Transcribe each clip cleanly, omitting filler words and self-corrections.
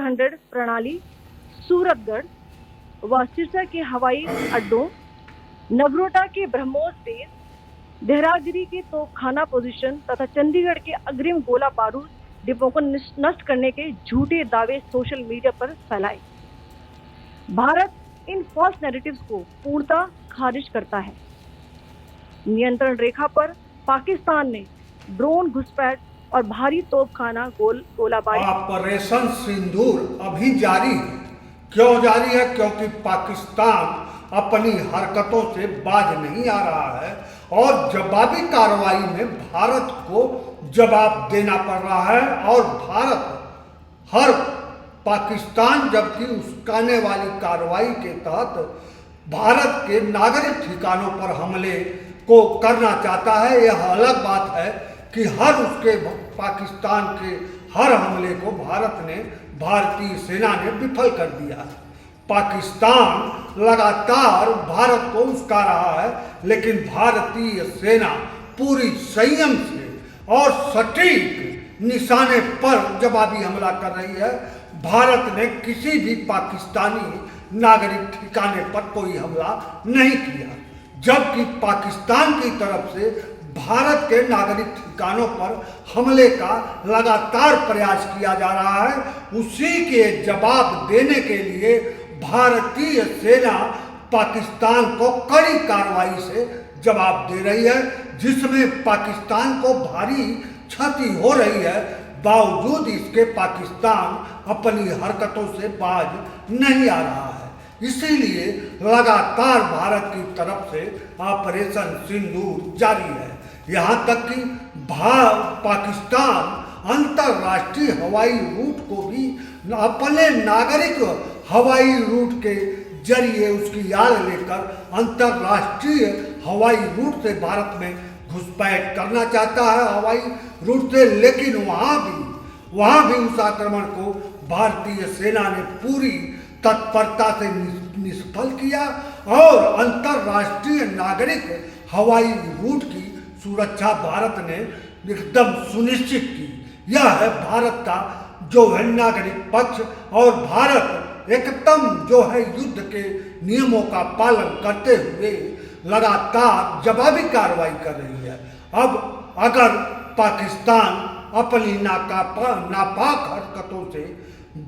S-400 प्रणाली सूरतगढ़ व सिरसा के हवाई अड्डों, नगरोटा के ब्रह्मोस बेस, देहरागिरी के तोपखाना पोजीशन तथा चंडीगढ़ के अग्रिम गोला बारूद डिपो को नष्ट करने के झूठे दावे सोशल मीडिया पर फैलाए। भारत इन फॉल्स नैरेटिव्स को पूर्णतः खारिज करता है। नियंत्रण रेखा पर पाकिस्तान ने ड्रोन घुसपैठ और भारी तोपखाना गोलाबारी। ऑपरेशन सिंदूर अभी जारी है। क्यों जारी है? क्योंकि पाकिस्तान अपनी हरकतों से बाज नहीं आ रहा है और जवाबी कार्रवाई में भारत को जवाब देना पड़ रहा है। और भारत हर पाकिस्तान जबकि उस्काने वाली कार्रवाई के तहत भारत के नागरिक ठिकानों पर हमले को करना चाहता है। यह अलग बात है कि पाकिस्तान के हर हमले को भारतीय सेना ने विफल कर दिया है। पाकिस्तान लगातार भारत को उस्का रहा है, लेकिन भारतीय सेना पूरी संयम से और सटीक निशाने पर जवाबी हमला कर रही है। भारत ने किसी भी पाकिस्तानी नागरिक ठिकाने पर कोई हमला नहीं किया, जबकि पाकिस्तान की तरफ से भारत के नागरिक ठिकानों पर हमले का लगातार प्रयास किया जा रहा है। उसी के जवाब देने के लिए भारतीय सेना पाकिस्तान को कड़ी कार्रवाई से जवाब दे रही है, जिसमें पाकिस्तान को भारी क्षति हो रही है। बावजूद इसके पाकिस्तान अपनी हरकतों से बाज नहीं आ रहा है। इसीलिए लगातार भारत की तरफ से ऑपरेशन सिंदूर जारी है। यहाँ तक कि पाकिस्तान अंतर्राष्ट्रीय हवाई रूट को भी अपने नागरिक हवाई रूट के जरिए उसकी याद लेकर अंतर्राष्ट्रीय हवाई रूट से भारत में घुसपैठ करना चाहता है हवाई रूट से। लेकिन वहाँ भी उस आक्रमण को भारतीय सेना ने पूरी तत्परता से निष्फल किया और अंतर्राष्ट्रीय नागरिक हवाई रूट की सुरक्षा भारत ने एकदम सुनिश्चित की। यह है भारत का जो है नागरिक पक्ष, और भारत एकदम जो है युद्ध के नियमों का पालन करते हुए लगातार जवाबी कार्रवाई कर रही है। अब अगर पाकिस्तान अपनी नापाक हरकतों से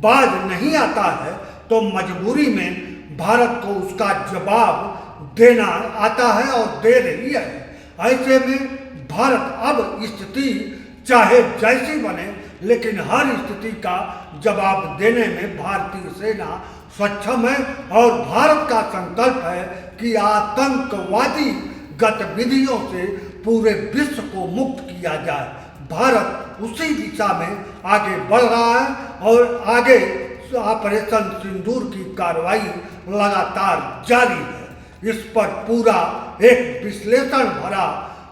बाज नहीं आता है तो मजबूरी में भारत को उसका जवाब देना आता है और दे रही है। ऐसे में भारत अब स्थिति चाहे जैसी बने, लेकिन हर स्थिति का जवाब देने में भारतीय सेना सक्षम है। और भारत का संकल्प है कि आतंकवादी गतिविधियों से पूरे विश्व को मुक्त किया जाए। भारत उसी दिशा में आगे बढ़ रहा है और आगे ऑपरेशन सिंदूर की कार्रवाई लगातार जारी है। इस पर पूरा एक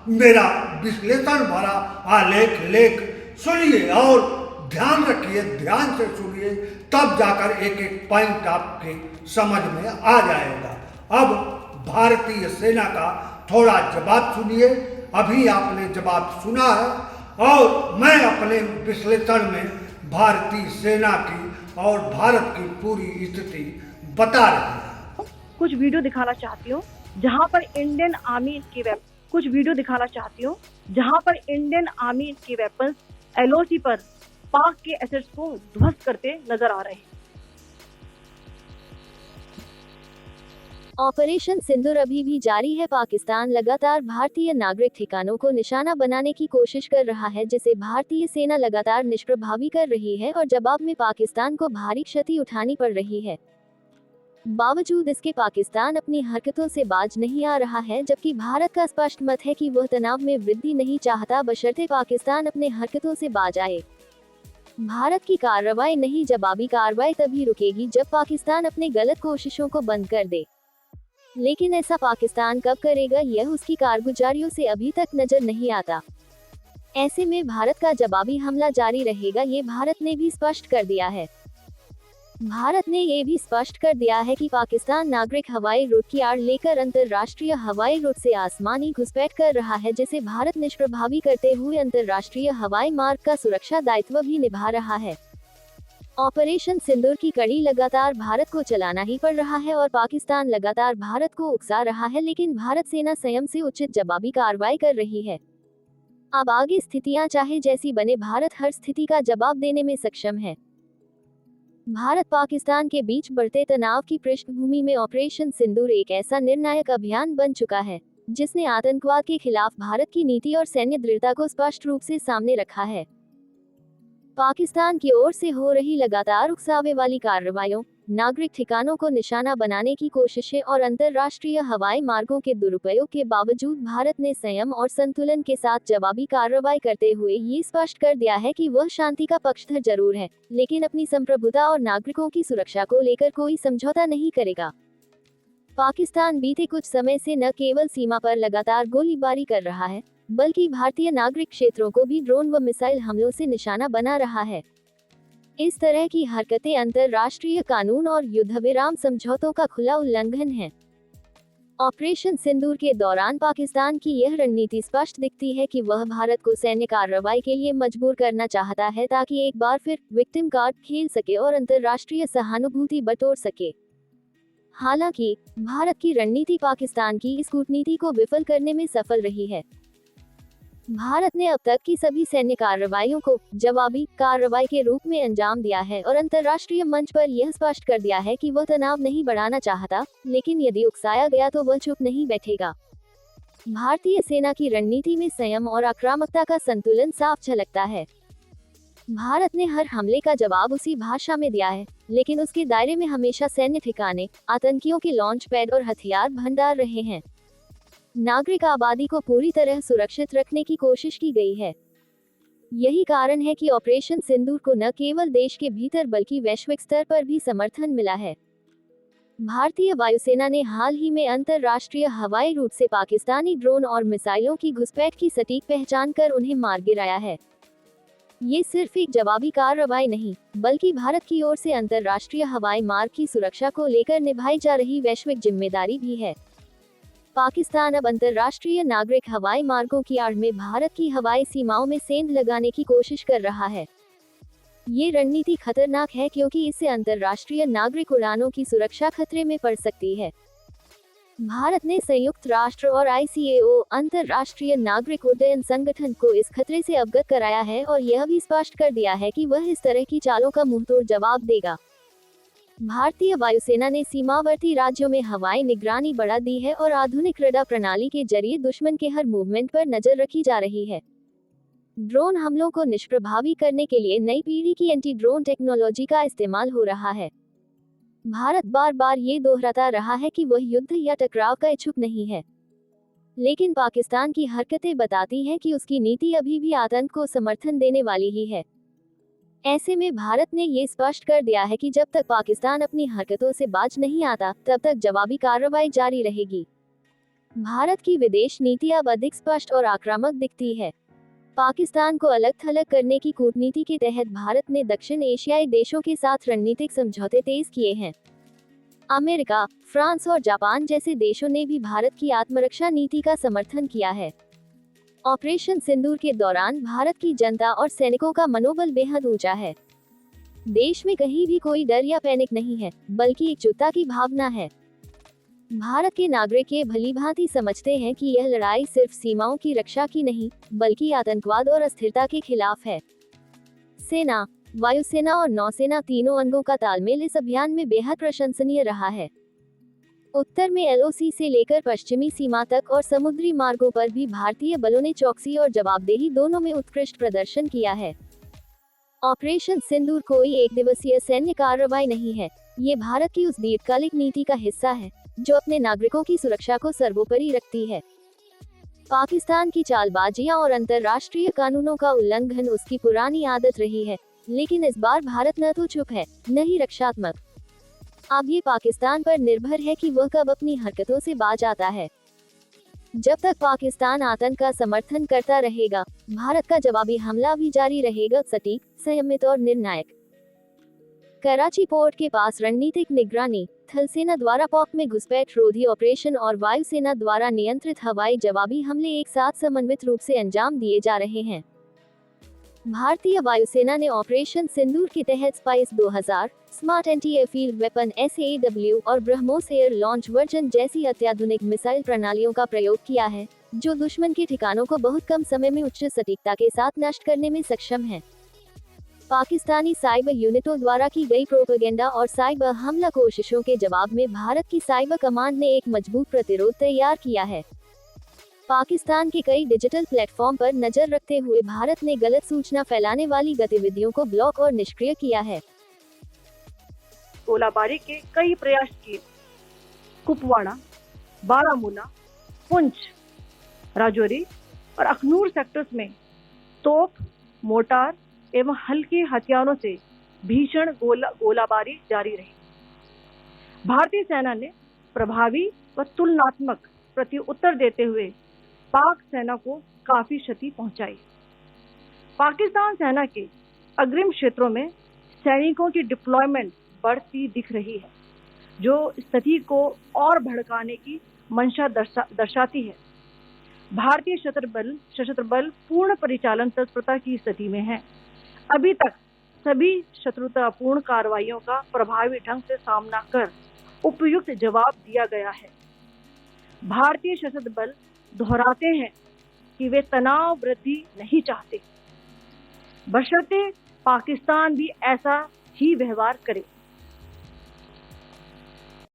मेरा विश्लेषण भरा आलेख सुनिए और ध्यान रखिए, ध्यान से सुनिए, तब जाकर एक एक पॉइंट आपके समझ में आ जाएगा। अब भारतीय सेना का थोड़ा जवाब सुनिए। अभी आपने जवाब सुना है और मैं अपने विश्लेषण में भारतीय सेना की और भारत की पूरी स्थिति बता रही है। कुछ वीडियो दिखाना चाहती हूँ जहाँ पर इंडियन आर्मी की वेपन्स एलओसी पर पाक के एसेट्स को ध्वस्त करते नजर आ रहे हैं। ऑपरेशन सिंदूर अभी भी जारी है। पाकिस्तान लगातार भारतीय नागरिक ठिकानों को निशाना बनाने की कोशिश कर रहा है, जिसे भारतीय सेना लगातार निष्प्रभावी कर रही है और जवाब में पाकिस्तान को भारी क्षति उठानी पड़ रही है। बावजूद इसके पाकिस्तान अपनी हरकतों से बाज नहीं आ रहा है, जबकि भारत का स्पष्ट मत है कि वह तनाव में वृद्धि नहीं चाहता, बशर्ते पाकिस्तान अपने हरकतों से बाज आए। भारत की कार्रवाई नहीं, जवाबी कार्रवाई तभी रुकेगी जब पाकिस्तान अपने गलत कोशिशों को बंद कर दे। लेकिन ऐसा पाकिस्तान कब करेगा, यह उसकी कारगुजारियों से अभी तक नजर नहीं आता। ऐसे में भारत का जवाबी हमला जारी रहेगा, ये भारत ने भी स्पष्ट कर दिया है। भारत ने ये भी स्पष्ट कर दिया है कि पाकिस्तान नागरिक हवाई रूट की आड़ लेकर अंतर्राष्ट्रीय हवाई रूट से आसमानी घुसपैठ कर रहा है, जिसे भारत निष्प्रभावी करते हुए अंतर्राष्ट्रीय हवाई मार्ग का सुरक्षा दायित्व भी निभा रहा है। ऑपरेशन सिंदूर की कड़ी लगातार भारत को चलाना ही पड़ रहा है और पाकिस्तान लगातार भारत को उकसा रहा है, लेकिन भारत सेना स्वयं से उचित जवाबी कार्रवाई कर रही है। अब आगे स्थितियां चाहे जैसी बने, भारत हर स्थिति का जवाब देने में सक्षम है। भारत पाकिस्तान के बीच बढ़ते तनाव की पृष्ठभूमि में ऑपरेशन सिंदूर एक ऐसा निर्णायक अभियान बन चुका है जिसने आतंकवाद के खिलाफ भारत की नीति और सैन्य दृढ़ता को स्पष्ट रूप से सामने रखा है। पाकिस्तान की ओर से हो रही लगातार उकसावे वाली कार्रवाइयों, नागरिक ठिकानों को निशाना बनाने की कोशिशें और अंतर्राष्ट्रीय हवाई मार्गों के दुरुपयोग के बावजूद भारत ने संयम और संतुलन के साथ जवाबी कार्रवाई करते हुए ये स्पष्ट कर दिया है कि वह शांति का पक्षधर जरूर है, लेकिन अपनी संप्रभुता और नागरिकों की सुरक्षा को लेकर कोई समझौता नहीं करेगा। पाकिस्तान बीते कुछ समय से न केवल सीमा पर लगातार गोलीबारी कर रहा है, बल्कि भारतीय नागरिक क्षेत्रों को भी ड्रोन व मिसाइल हमलों से निशाना बना रहा है। इस तरह की हरकतें अंतर्राष्ट्रीय कानून और युद्धविराम समझौतों का खुला उल्लंघन है। ऑपरेशन सिंदूर के दौरान पाकिस्तान की यह रणनीति स्पष्ट दिखती है कि वह भारत को सैन्य कार्रवाई के लिए मजबूर करना चाहता है ताकि एक बार फिर विक्टिम कार्ड खेल सके और अंतर्राष्ट्रीय सहानुभूति बटोर सके। हालांकि भारत की रणनीति पाकिस्तान की इस कूटनीति को विफल करने में सफल रही है। भारत ने अब तक की सभी सैन्य कार्रवाइयों को जवाबी कार्रवाई के रूप में अंजाम दिया है और अंतर्राष्ट्रीय मंच पर यह स्पष्ट कर दिया है कि वह तनाव नहीं बढ़ाना चाहता, लेकिन यदि उकसाया गया तो वह चुप नहीं बैठेगा। भारतीय सेना की रणनीति में संयम और आक्रामकता का संतुलन साफ झलकता है। भारत ने हर हमले का जवाब उसी भाषा में दिया है, लेकिन उसके दायरे में हमेशा सैन्य ठिकाने, आतंकियों के लॉन्च पैड और हथियार भंडार रहे हैं। नागरिक आबादी को पूरी तरह सुरक्षित रखने की कोशिश की गई है। यही कारण है कि ऑपरेशन सिंदूर को न केवल देश के भीतर बल्कि वैश्विक स्तर पर भी समर्थन मिला है। भारतीय वायुसेना ने हाल ही में अंतर्राष्ट्रीय हवाई रूट से पाकिस्तानी ड्रोन और मिसाइलों की घुसपैठ की सटीक पहचान कर उन्हें मार गिराया है। ये सिर्फ एक जवाबी कार्रवाई नहीं, बल्कि भारत की ओर से अंतर्राष्ट्रीय हवाई मार्ग की सुरक्षा को लेकर निभाई जा रही वैश्विक जिम्मेदारी भी है। पाकिस्तान अब अंतर्राष्ट्रीय नागरिक हवाई मार्गों की आड़ में भारत की हवाई सीमाओं में सेंध लगाने की कोशिश कर रहा है। ये रणनीति खतरनाक है क्योंकि इससे अंतर्राष्ट्रीय नागरिक उड़ानों की सुरक्षा खतरे में पड़ सकती है। भारत ने संयुक्त राष्ट्र और ICAO अंतर्राष्ट्रीय नागरिक उड्डयन संगठन को इस खतरे से अवगत कराया है और यह भी स्पष्ट कर दिया है कि वह इस तरह की चालों का मुंहतोड़ जवाब देगा। भारतीय वायुसेना ने सीमावर्ती राज्यों में हवाई निगरानी बढ़ा दी है और आधुनिक रडार प्रणाली के जरिए दुश्मन के हर मूवमेंट पर नजर रखी जा रही है। ड्रोन हमलों को निष्प्रभावी करने के लिए नई पीढ़ी की एंटी ड्रोन टेक्नोलॉजी का इस्तेमाल हो रहा है। भारत बार बार ये दोहराता रहा है कि वह युद्ध या टकराव का इच्छुक नहीं है, लेकिन पाकिस्तान की हरकतें बताती हैं कि उसकी नीति अभी भी आतंक को समर्थन देने वाली ही है। ऐसे में भारत ने ये स्पष्ट कर दिया है कि जब तक पाकिस्तान अपनी हरकतों से बाज नहीं आता, तब तक जवाबी कार्रवाई जारी रहेगी। भारत की विदेश नीति अब अधिक स्पष्ट और आक्रामक दिखती है। पाकिस्तान को अलग थलग करने की कूटनीति के तहत भारत ने दक्षिण एशियाई देशों के साथ रणनीतिक समझौते तेज किए हैं। अमेरिका, फ्रांस और जापान जैसे देशों ने भी भारत की आत्मरक्षा नीति का समर्थन किया है। ऑपरेशन सिंदूर के दौरान भारत की जनता और सैनिकों का मनोबल बेहद ऊंचा है। देश में कहीं भी कोई डर या पैनिक नहीं है, बल्कि एकजुटता की भावना है। भारत के नागरिक ये भलीभांति समझते हैं कि यह लड़ाई सिर्फ सीमाओं की रक्षा की नहीं, बल्कि आतंकवाद और अस्थिरता के खिलाफ है। सेना, वायुसेना और नौसेना तीनों अंगों का तालमेल इस अभियान में बेहद प्रशंसनीय रहा है। उत्तर में LOC से लेकर पश्चिमी सीमा तक और समुद्री मार्गों पर भी भारतीय बलों ने चौकसी और जवाबदेही दोनों में उत्कृष्ट प्रदर्शन किया है। ऑपरेशन सिंदूर कोई एक दिवसीय सैन्य कार्रवाई नहीं है, ये भारत की उस दीर्घकालिक नीति का हिस्सा है जो अपने नागरिकों की सुरक्षा को सर्वोपरि रखती है। पाकिस्तान की चालबाजियां और अंतर्राष्ट्रीय कानूनों का उल्लंघन उसकी पुरानी आदत रही है, लेकिन इस बार भारत न तो चुप है, न ही रक्षात्मक। अब ये पाकिस्तान पर निर्भर है कि वह कब अपनी हरकतों से बाज आता है। जब तक पाकिस्तान आतंक का समर्थन करता रहेगा, भारत का जवाबी हमला भी जारी रहेगा, सटीक, संयमित और निर्णायक। कराची पोर्ट के पास रणनीतिक निगरानी, थल सेना द्वारा पाक में घुसपैठ रोधी ऑपरेशन और वायुसेना द्वारा नियंत्रित हवाई जवाबी हमले एक साथ समन्वित रूप से अंजाम दिए जा रहे हैं। भारतीय वायुसेना ने ऑपरेशन सिंदूर के तहत spice 2000, smart anti airfield weapon SAW और ब्रह्मोस एयर लॉन्च वर्जन जैसी अत्याधुनिक मिसाइल प्रणालियों का प्रयोग किया है, जो दुश्मन के ठिकानों को बहुत कम समय में उच्च सटीकता के साथ नष्ट करने में सक्षम है। पाकिस्तानी साइबर यूनिटों द्वारा की गई प्रोपेगेंडा और साइबर हमला कोशिशों के जवाब में भारत की साइबर कमांड ने एक मजबूत प्रतिरोध तैयार किया है। पाकिस्तान के कई डिजिटल प्लेटफॉर्म पर नजर रखते हुए भारत ने गलत सूचना फैलाने वाली गतिविधियों को ब्लॉक और निष्क्रिय किया है। गोलाबारी के कई प्रयास किए। कुपवाड़ा, बारामूला, पुंछ, राजौरी और अखनूर सेक्टर्स में तोप, मोर्टार एवं हल्के हथियारों से भीषण गोलाबारी जारी रही। भारतीय सेना ने प्रभावी व तुलनात्मक प्रत्युत्तर देते हुए पाक सेना को काफी क्षति पहुंचाई। पाकिस्तान सेना के अग्रिम क्षेत्रों में सैनिकों की डिप्लॉयमेंट बढ़ती दिख रही है, जो स्थिति को और भड़काने की मंशा दर्शाती है। भारतीय सशस्त्र बल पूर्ण परिचालन तत्परता की स्थिति में है। अभी तक सभी शत्रुतापूर्ण कार्रवाइयों का प्रभावी ढंग से सामना कर उपयुक्त जवाब दिया गया है। भारतीय सशस्त्र बल दोहराते हैं कि वे तनाव वृद्धि नहीं चाहते, बशर्ते पाकिस्तान भी ऐसा ही व्यवहार करे।